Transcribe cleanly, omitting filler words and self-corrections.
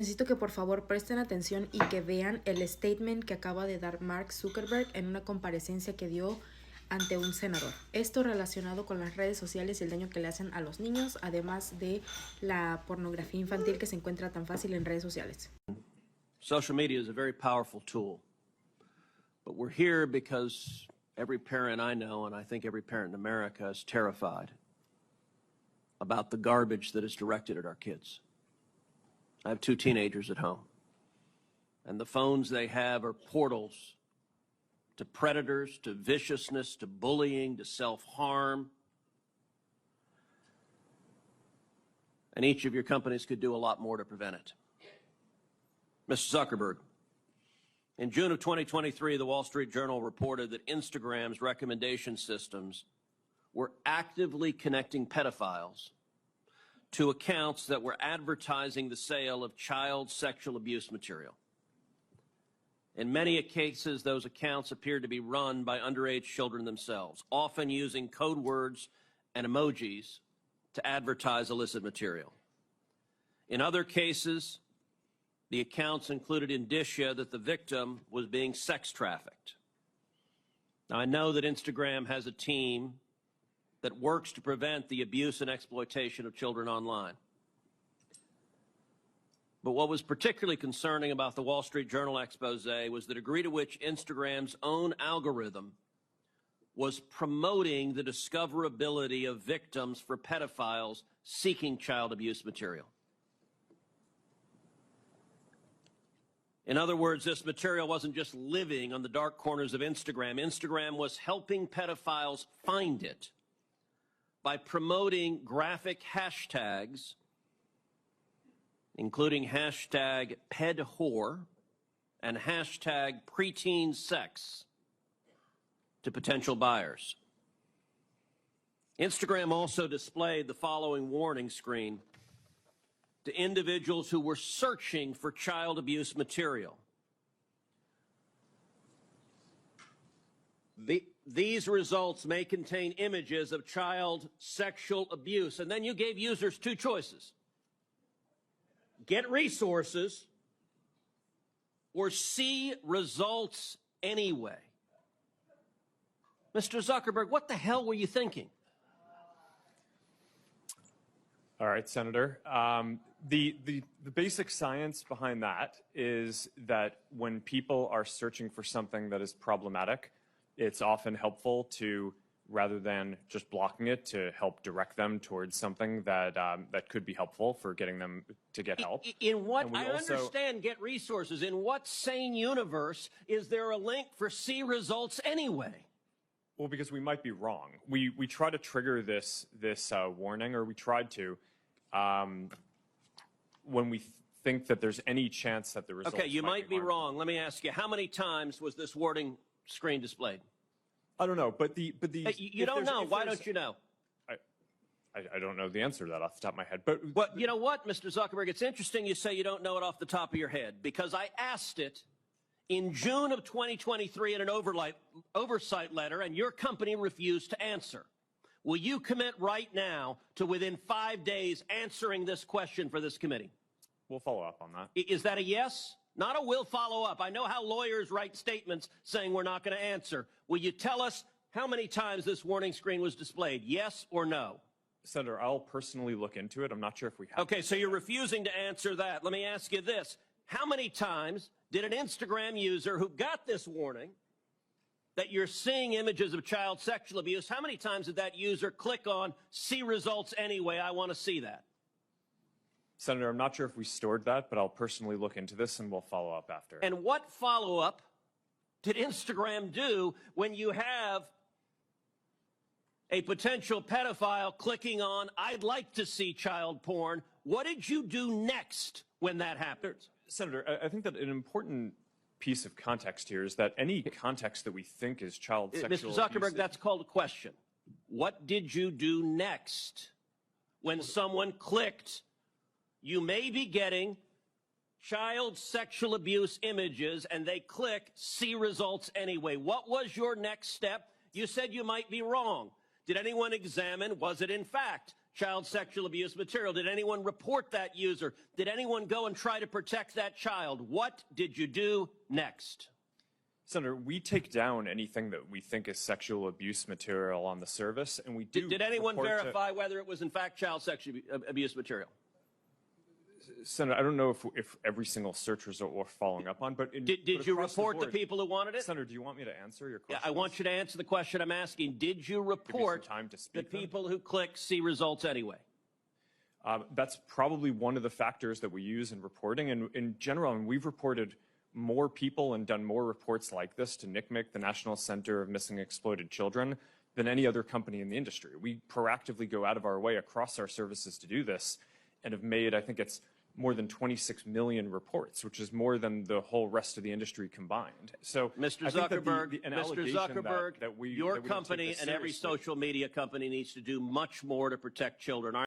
Necesito que por favor presten atención y que vean el statement que acaba de dar Mark Zuckerberg en una comparecencia que dio ante un senador. Esto relacionado con las redes sociales y el daño que le hacen a los niños, además de la pornografía infantil que se encuentra tan fácil en redes sociales. Social media is a very powerful tool, but we're here because every parent I know, and I think every parent in America, is terrified about the garbage that is directed at our kids. I have 2 teenagers at home, and the phones they have are portals to predators, to viciousness, to bullying, to self-harm. And each of your companies could do a lot more to prevent it. Mr. Zuckerberg, in June of 2023, the Wall Street Journal reported that Instagram's recommendation systems were actively connecting pedophiles to accounts that were advertising the sale of child sexual abuse material. In many cases, those accounts appeared to be run by underage children themselves, often using code words and emojis to advertise illicit material. In other cases, the accounts included indicia that the victim was being sex trafficked. Now, I know that Instagram has a team that works to prevent the abuse and exploitation of children online. But what was particularly concerning about the Wall Street Journal expose was the degree to which Instagram's own algorithm was promoting the discoverability of victims for pedophiles seeking child abuse material. In other words, this material wasn't just living on the dark corners of Instagram. Instagram was helping pedophiles find it by promoting graphic hashtags, including hashtag pedwhore and hashtag preteen sex, to potential buyers. Instagram also displayed the following warning screen to individuals who were searching for child abuse material. These results may contain images of child sexual abuse. And then you gave users 2 choices. Get resources or see results anyway. Mr. Zuckerberg, what the hell were you thinking? All right, Senator. The basic science behind that is that when people are searching for something that is problematic, it's often helpful to, rather than just blocking it, to help direct them towards something that that could be helpful for getting them to get help. In what, I understand get resources. In what sane universe is there a link for see results anyway? Well, because we might be wrong. We try to trigger this warning, or we tried to, when we think that there's any chance that the results. Okay, you might be harmful. wrong. Let me ask you, how many times was this warning screen displayed? I don't know, but the you don't know. Why don't you know? I don't know the answer to that off the top of my head. But you know what, Mr. Zuckerberg? It's interesting you say you don't know it off the top of your head, because I asked it in June of 2023 in an oversight letter, and your company refused to answer. Will you commit right now to, within 5 days, answering this question for this committee? we'll follow up on that. Is that a yes? Not a will follow up. I know how lawyers write statements saying we're not going to answer. Will you tell us how many times this warning screen was displayed? Yes or no? Senator, I'll personally look into it. I'm not sure if we have. Okay, so you're refusing to answer that. Let me ask you this. How many times did an Instagram user who got this warning that you're seeing images of child sexual abuse, how many times did that user click on see results anyway? I want to see that. Senator, I'm not sure if we stored that, but I'll personally look into this and we'll follow up after. And what follow-up did Instagram do when you have a potential pedophile clicking on, I'd like to see child porn? What did you do next when that happened? Senator, I think that an important piece of context here is that any context that we think is child sexual Mr. Zuckerberg, abuse, that's called a question. What did you do next when someone clicked, you may be getting child sexual abuse images, and they click see results anyway? What was your next step? You said you might be wrong. Did anyone examine, was it in fact child sexual abuse material? Did anyone report that user? Did anyone go and try to protect that child? What did you do next? Senator, we take down anything that we think is sexual abuse material on the service, and we do. Did anyone verify whether it was in fact child sexual abuse material? Senator, I don't know if every single search result we're following up on, but did you report the people who wanted it? Senator, do you want me to answer your question? Yeah, I want you to answer the question I'm asking. Did you report the people who click see results anyway? That's probably one of the factors that we use in reporting. And in general, we've reported more people and done more reports like this to NCMEC, the National Center of Missing and Exploited Children, than any other company in the industry. We proactively go out of our way across our services to do this and have made, I think it's more than 26 million reports, which is more than the whole rest of the industry combined. So, Mr. Zuckerberg, your company and every social media company needs to do much more to protect children.